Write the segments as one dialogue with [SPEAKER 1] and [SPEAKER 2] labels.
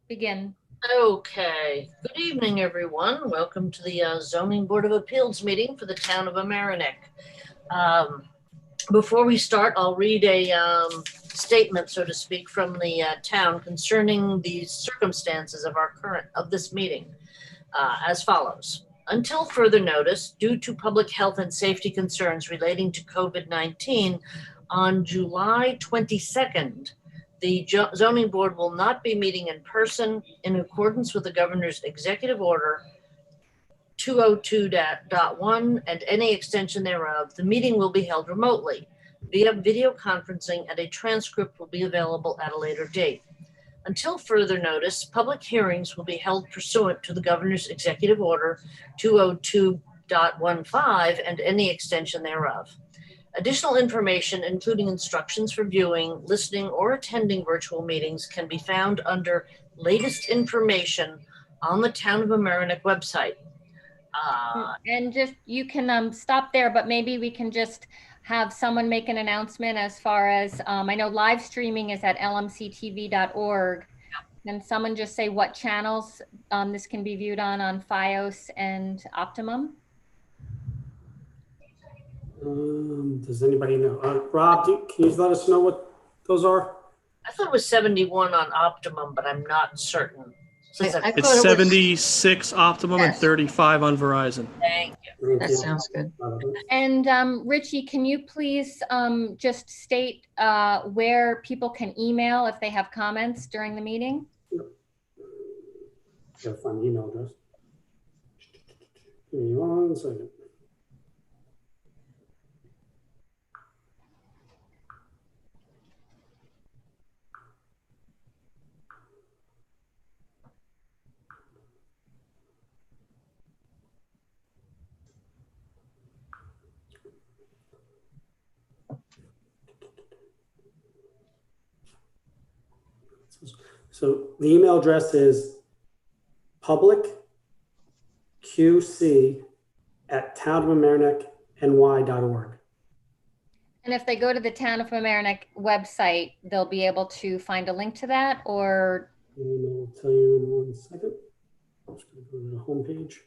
[SPEAKER 1] Begin.
[SPEAKER 2] Okay, good evening, everyone. Welcome to the Zoning Board of Appeals meeting for the town of Mamaroneck. Before we start, I'll read a statement, so to speak, from the town concerning the circumstances of this meeting, as follows. Until further notice, due to public health and safety concerns relating to COVID-19, on July 22nd, the zoning board will not be meeting in person in accordance with the governor's executive order 202.1 and any extension thereof. The meeting will be held remotely via video conferencing, and a transcript will be available at a later date. Until further notice, public hearings will be held pursuant to the governor's executive order 202.15 and any extension thereof. Additional information, including instructions for viewing, listening, or attending virtual meetings, can be found under latest information on the Town of Mamaroneck website.
[SPEAKER 1] And just, you can stop there, but maybe we can just have someone make an announcement as far as, I know live streaming is at lmctv.org. Can someone just say what channels this can be viewed on FiOS and Optimum?
[SPEAKER 3] Does anybody know? Rob, can you let us know what those are?
[SPEAKER 2] I thought it was 71 on Optimum, but I'm not certain.
[SPEAKER 4] It's 76 Optimum and 35 on Verizon.
[SPEAKER 2] Thank you.
[SPEAKER 5] That sounds good.
[SPEAKER 1] And Richie, can you please just state where people can email if they have comments during the meeting?
[SPEAKER 3] Gotta find the email address. Give me 1 second. So the email address is publicqc@townofmamaroneckny.org.
[SPEAKER 1] And if they go to the Town of Mamaroneck website, they'll be able to find a link to that, or?
[SPEAKER 3] And I'll tell you in 1 second. I'm just going to go to the home page.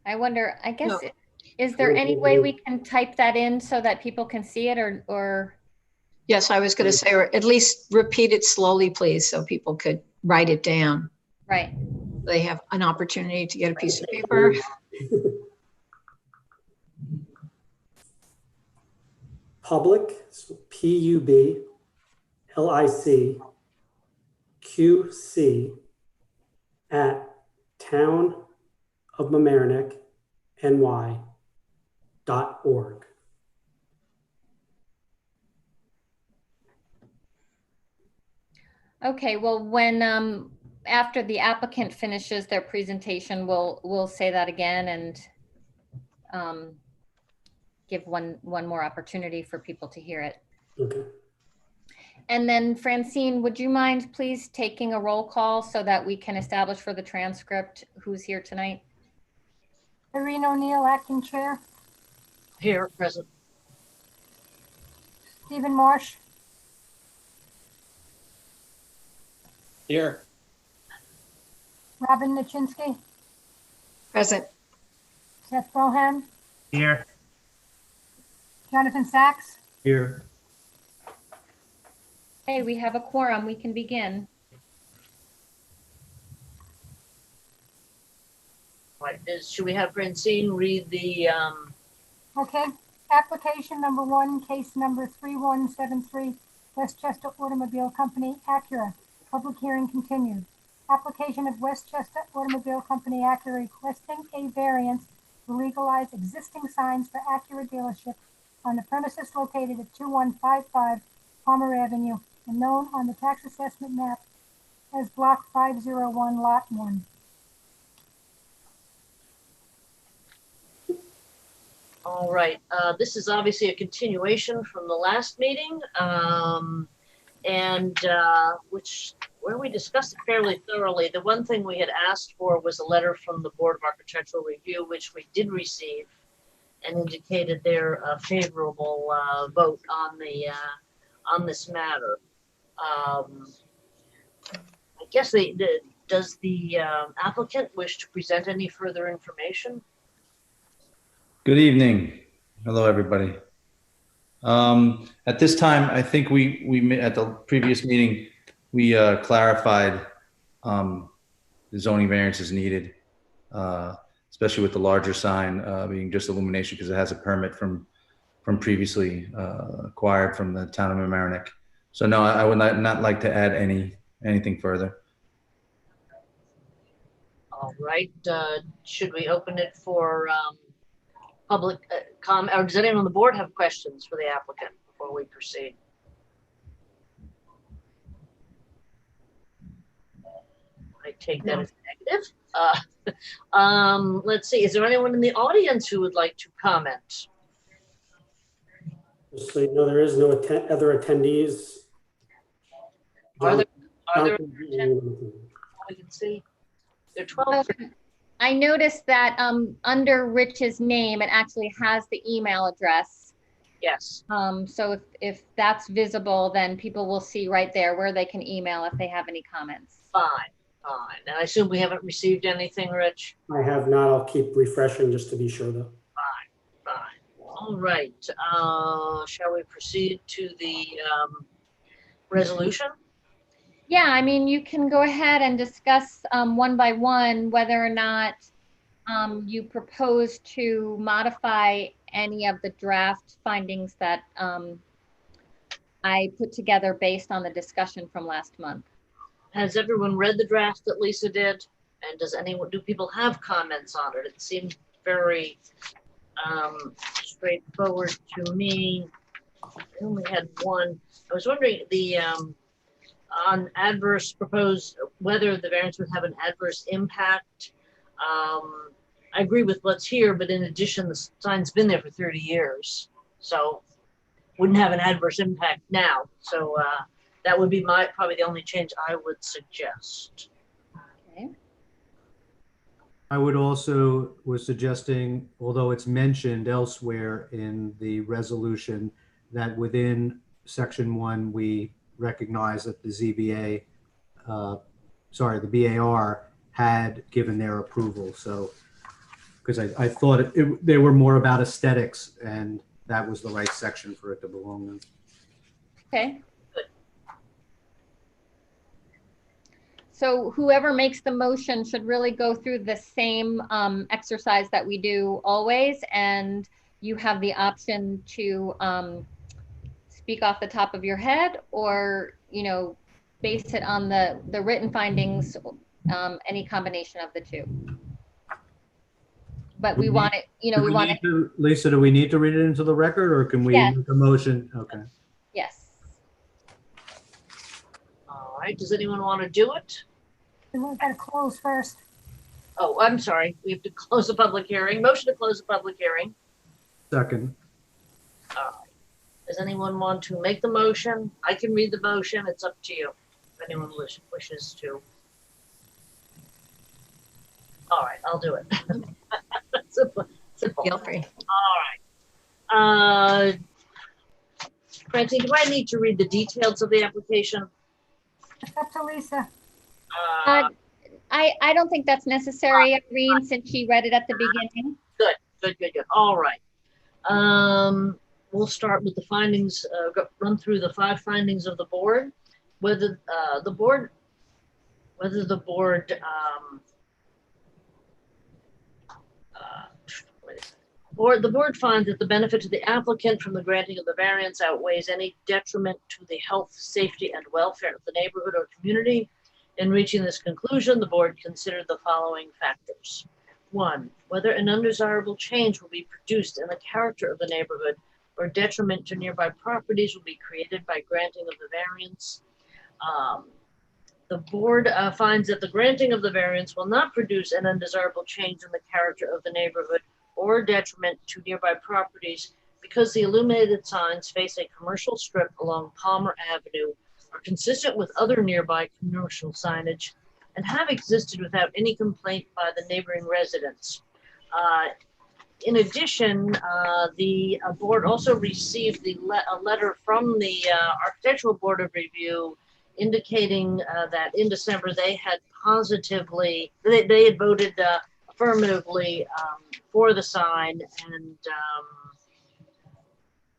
[SPEAKER 1] I wonder, I guess, is there any way we can type that in so that people can see it, or?
[SPEAKER 5] Yes, I was going to say, or at least repeat it slowly, please, so people could write it down.
[SPEAKER 1] Right.
[SPEAKER 5] They have an opportunity to get a piece of paper.
[SPEAKER 3] Public, so PUBLICQC at townofmamaroneckny.org.
[SPEAKER 1] Okay, well, when after the applicant finishes their presentation, we'll say that again and give one more opportunity for people to hear it.
[SPEAKER 3] Okay.
[SPEAKER 1] And then Francine, would you mind please taking a roll call so that we can establish for the transcript who's here tonight?
[SPEAKER 6] Irene O'Neill, acting chair.
[SPEAKER 2] Here, present.
[SPEAKER 6] Stephen Marsh.
[SPEAKER 4] Here.
[SPEAKER 6] Robin Nichinsky.
[SPEAKER 5] Present.
[SPEAKER 6] Seth Brohan.
[SPEAKER 4] Here.
[SPEAKER 6] Jonathan Sachs.
[SPEAKER 4] Here.
[SPEAKER 1] Hey, we have a quorum. We can begin.
[SPEAKER 2] Right, should we have Francine read the?
[SPEAKER 6] Okay. Application number 1, case number 3173, Westchester Automobile Company, Acura. Public hearing continued. Application of Westchester Automobile Company, Acura, requesting a variance to legalize existing signs for Acura dealership on the premises located at 2155 Palmer Avenue and known on the tax assessment map as Block 501, Lot 1.
[SPEAKER 2] All right, this is obviously a continuation from the last meeting, and which where we discussed it fairly thoroughly. The one thing we had asked for was a letter from the Board of Architectural Review, which we did receive, and indicated their favorable vote on this matter. I guess does the applicant wish to present any further information?
[SPEAKER 7] Good evening. Hello, everybody. At this time, I think we at the previous meeting, we clarified the zoning variances needed, especially with the larger sign being just illumination because it has a permit from previously acquired from the town of Mamaroneck. So no, I would not like to add anything further.
[SPEAKER 2] All right. Should we open it for public comment, or does anyone on the board have questions for the applicant before we proceed? I take that as negative. Let's see. Is there anyone in the audience who would like to comment?
[SPEAKER 3] Just so you know, there is no other attendees.
[SPEAKER 2] Are there
[SPEAKER 3] John-
[SPEAKER 2] we can see? There are 12.
[SPEAKER 1] I noticed that under Rich's name, it actually has the email address.
[SPEAKER 2] Yes.
[SPEAKER 1] So if that's visible, then people will see right there where they can email if they have any comments.
[SPEAKER 2] Fine. And I assume we haven't received anything, Rich?
[SPEAKER 3] I have not. I'll keep refreshing just to be sure though.
[SPEAKER 2] Fine. All right. Shall we proceed to the resolution?
[SPEAKER 1] Yeah, I mean, you can go ahead and discuss one by one whether or not you propose to modify any of the draft findings that I put together based on the discussion from last month.
[SPEAKER 2] Has everyone read the draft that Lisa did? And do people have comments on it? It seemed very straightforward to me. I only had one. I was wondering on adverse proposed, whether the variance would have an adverse impact. I agree with what's here, but in addition, the sign's been there for 30 years. So wouldn't have an adverse impact now. So that would be probably the only change I would suggest.
[SPEAKER 1] Okay.
[SPEAKER 8] I was suggesting, although it's mentioned elsewhere in the resolution, that within section 1, we recognize that the ZBA, the BAR had given their approval. So, because I thought they were more about aesthetics, and that was the right section for it to belong in.
[SPEAKER 1] Okay. So whoever makes the motion should really go through the same exercise that we do always, and you have the option to speak off the top of your head, or base it on the written findings, any combination of the two. But we want it, we want it.
[SPEAKER 8] Lisa, do we need to read it into the record, or can we make a motion? Okay.
[SPEAKER 1] Yes.
[SPEAKER 2] All right. Does anyone want to do it?
[SPEAKER 6] We've got to close first.
[SPEAKER 2] Oh, I'm sorry. We have to close the public hearing. Motion to close the public hearing.
[SPEAKER 8] Second.
[SPEAKER 2] Does anyone want to make the motion? I can read the motion. It's up to you. If anyone wishes to. All right, I'll do it. Simple.
[SPEAKER 5] Feel free.
[SPEAKER 2] All right. Francine, do I need to read the details of the application?
[SPEAKER 6] It's up to Lisa.
[SPEAKER 1] I don't think that's necessary, Irene, since she read it at the beginning.
[SPEAKER 2] Good. All right. We'll start with the findings, run through the 5 findings of the board. Whether the board the board finds that the benefit to the applicant from the granting of the variance outweighs any detriment to the health, safety, and welfare of the neighborhood or community. In reaching this conclusion, the board considered the following factors. 1, whether an undesirable change will be produced in the character of the neighborhood or detriment to nearby properties will be created by granting of the variance. The board finds that the granting of the variance will not produce an undesirable change in the character of the neighborhood or detriment to nearby properties because the illuminated signs face a commercial strip along Palmer Avenue are consistent with other nearby commercial signage, and have existed without any complaint by the neighboring residents. In addition, the board also received a letter from the Architectural Board of Review indicating that in December they had they had voted affirmatively for the sign, and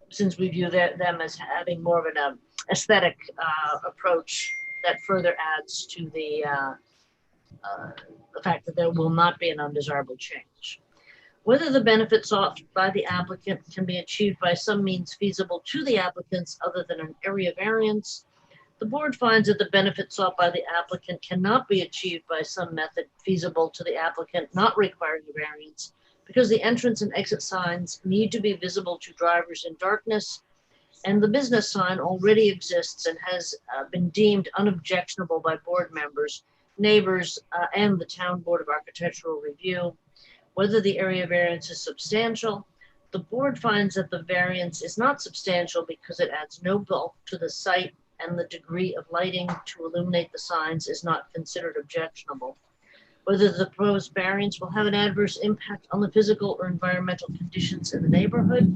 [SPEAKER 2] since we view them as having more of an aesthetic approach, that further adds to the fact that there will not be an undesirable change. Whether the benefit sought by the applicant can be achieved by some means feasible to the applicants other than an area variance, the board finds that the benefit sought by the applicant cannot be achieved by some method feasible to the applicant not requiring a variance, because the entrance and exit signs need to be visible to drivers in darkness, and the business sign already exists and has been deemed unobjectionable by board members, neighbors, and the Town Board of Architectural Review. Whether the area variance is substantial, the board finds that the variance is not substantial because it adds no bulk to the site, and the degree of lighting to illuminate the signs is not considered objectionable. Whether the proposed variance will have an adverse impact on the physical or environmental conditions in the neighborhood,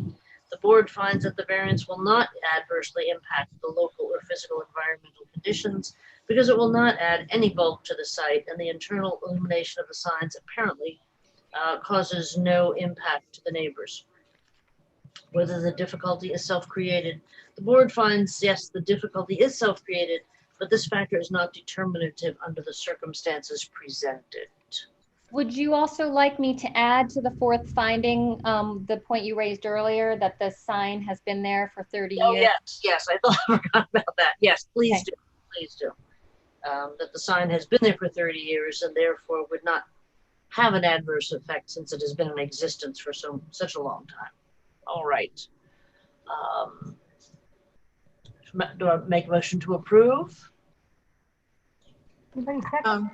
[SPEAKER 2] the board finds that the variance will not adversely impact the local or physical environmental conditions because it will not add any bulk to the site, and the internal illumination of the signs apparently causes no impact to the neighbors. Whether the difficulty is self-created, the board finds, yes, the difficulty is self-created, but this factor is not determinative under the circumstances presented.
[SPEAKER 1] Would you also like me to add to the fourth finding, the point you raised earlier, that the sign has been there for 30 years?
[SPEAKER 2] Oh, yes, I thought I forgot about that. Yes, please
[SPEAKER 1] Okay.
[SPEAKER 2] please do. That the sign has been there for 30 years and therefore would not have an adverse effect since it has been in existence for such a long time. All right. Do I make a motion to approve?
[SPEAKER 6] Anybody second?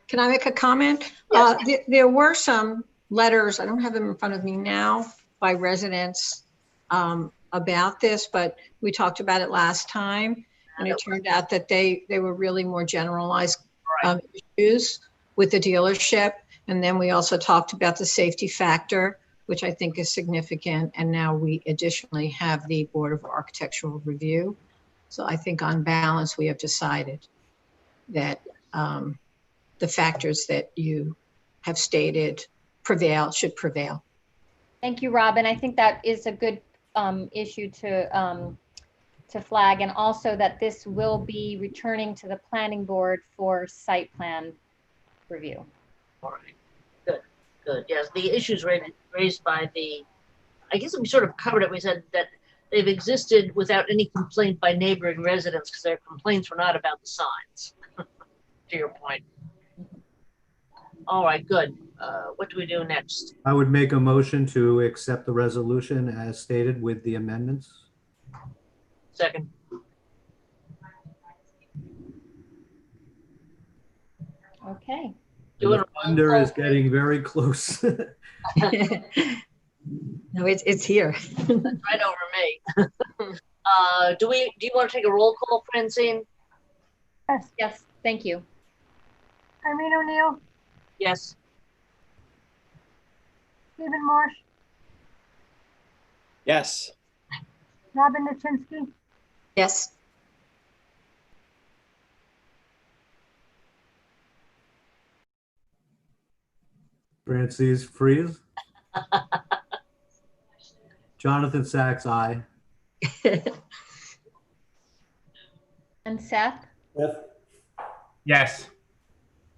[SPEAKER 5] Can I make a comment?
[SPEAKER 2] Yes.
[SPEAKER 5] There were some letters, I don't have them in front of me now, by residents about this, but we talked about it last time, and it turned out that they were really more generalized issues with the dealership. And then we also talked about the safety factor, which I think is significant. And now we additionally have the Board of Architectural Review. So I think on balance, we have decided that the factors that you have stated should prevail.
[SPEAKER 1] Thank you, Robin. I think that is a good issue to flag, and also that this will be returning to the planning board for site plan review.
[SPEAKER 2] All right, good. Yes, the issues raised by I guess we sort of covered it. We said that they've existed without any complaint by neighboring residents because their complaints were not about the signs, to your point. All right, good. What do we do next?
[SPEAKER 8] I would make a motion to accept the resolution as stated with the amendments.
[SPEAKER 2] Second.
[SPEAKER 1] Okay.
[SPEAKER 8] The thunder is getting very close.
[SPEAKER 5] No, it's here.
[SPEAKER 2] Right over me. Do you want to take a roll call, Francine?
[SPEAKER 1] Yes, thank you.
[SPEAKER 6] Irene O'Neill,
[SPEAKER 2] Yes.
[SPEAKER 6] Stephen Marsh,
[SPEAKER 4] Yes.
[SPEAKER 6] Robin Nachinsky,
[SPEAKER 5] Yes.
[SPEAKER 8] Francis Freeze. Jonathan Sachs, aye.
[SPEAKER 1] And Seth?
[SPEAKER 3] Yes.
[SPEAKER 9] Yes.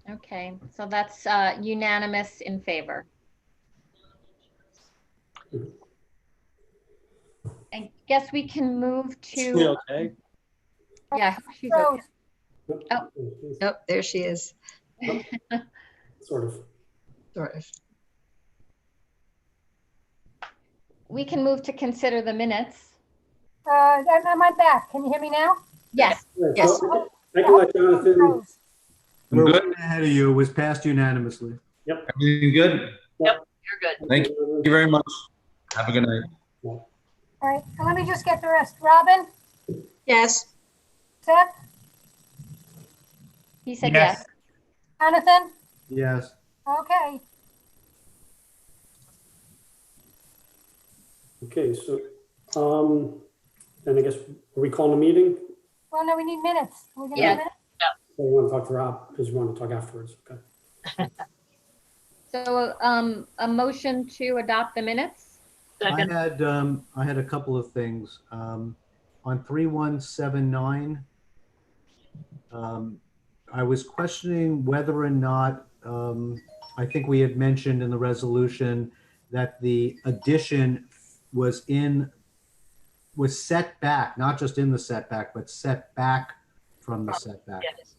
[SPEAKER 1] Okay, so that's unanimous in favor. I guess we can move to,
[SPEAKER 4] Okay.
[SPEAKER 1] yeah, I hope she's okay.
[SPEAKER 6] Rose,
[SPEAKER 5] Oh, there she is.
[SPEAKER 3] Sort of.
[SPEAKER 5] Sort of.
[SPEAKER 1] We can move to consider the minutes.
[SPEAKER 6] am I back? Can you hear me now?
[SPEAKER 1] Yes,
[SPEAKER 5] Yes.
[SPEAKER 3] So, I can let Jonathan,
[SPEAKER 6] Rose,
[SPEAKER 8] We're
[SPEAKER 7] good.
[SPEAKER 8] way ahead of you. It was passed unanimously.
[SPEAKER 7] Everything good?
[SPEAKER 2] You're good.
[SPEAKER 7] Thank you very much. Have a good night.
[SPEAKER 6] all right, and let me just get the rest. Robin,
[SPEAKER 5] Yes.
[SPEAKER 6] Seth,
[SPEAKER 1] He said yes.
[SPEAKER 6] Jonathan?
[SPEAKER 8] Yes.
[SPEAKER 6] Okay,
[SPEAKER 3] Okay, so, then I guess, are we calling a meeting?
[SPEAKER 6] well, no, we need minutes. We're gonna
[SPEAKER 1] Yeah.
[SPEAKER 6] do minutes?
[SPEAKER 3] Or we want to talk to Rob, because we want to talk afterwards, okay?
[SPEAKER 1] So, a motion to adopt the minutes?
[SPEAKER 2] Second,
[SPEAKER 8] I had a couple of things. On 3179, I was questioning whether or not, I think we had mentioned in the resolution that the addition was set back, not just in the setback, but set back from the setback.
[SPEAKER 2] yes.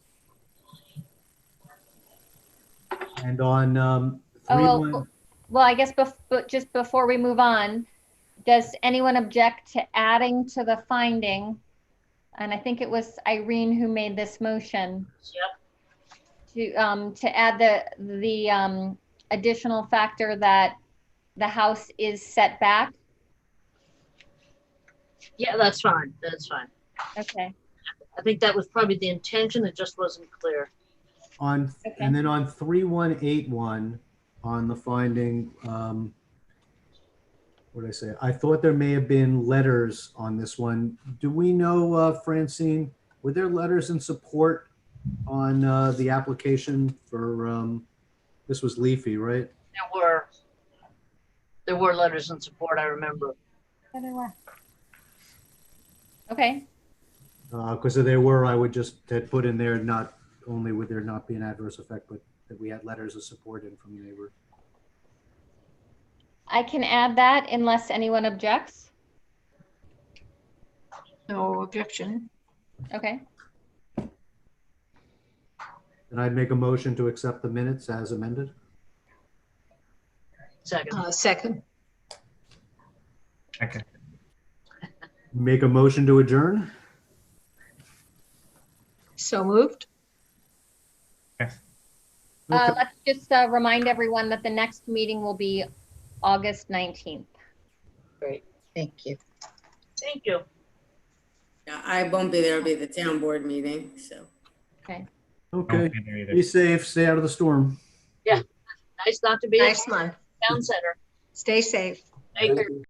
[SPEAKER 8] And on
[SPEAKER 1] Oh,
[SPEAKER 8] 31,
[SPEAKER 1] well, I guess just before we move on, does anyone object to adding to the finding? And I think it was Irene who made this motion
[SPEAKER 2] Yep.
[SPEAKER 1] to add the additional factor that the house is set back.
[SPEAKER 2] Yeah, that's fine. That's fine.
[SPEAKER 1] Okay.
[SPEAKER 2] I think that was probably the intention. It just wasn't clear.
[SPEAKER 8] and then on 3181, on the finding, what did I say? I thought there may have been letters on this one. Do we know, Francine, were there letters in support on the application for, this was Leafy, right?
[SPEAKER 2] There were letters in support, I remember.
[SPEAKER 6] Yeah, they were.
[SPEAKER 1] Okay.
[SPEAKER 8] Because if there were, I would just had put in there, not only would there not be an adverse effect, but that we had letters of support in from neighbors.
[SPEAKER 1] I can add that unless anyone objects.
[SPEAKER 5] No objection.
[SPEAKER 1] Okay.
[SPEAKER 8] And I'd make a motion to accept the minutes as amended.
[SPEAKER 2] Second,
[SPEAKER 5] Second.
[SPEAKER 9] Okay.
[SPEAKER 8] Make a motion to adjourn.
[SPEAKER 5] So moved.
[SPEAKER 9] Yes.
[SPEAKER 8] Okay.
[SPEAKER 1] Let's just remind everyone that the next meeting will be August 19th.
[SPEAKER 10] Thank you.
[SPEAKER 2] thank you.
[SPEAKER 10] Yeah, I won't be there. It'll be the town board meeting, so.
[SPEAKER 1] Okay.
[SPEAKER 8] Okay.
[SPEAKER 9] Won't be there either.
[SPEAKER 8] Be safe. Stay out of the storm.
[SPEAKER 2] Nice not to be in
[SPEAKER 5] Nice one.
[SPEAKER 2] town center.
[SPEAKER 5] Stay safe.
[SPEAKER 2] Thank you.
[SPEAKER 3] Thank you.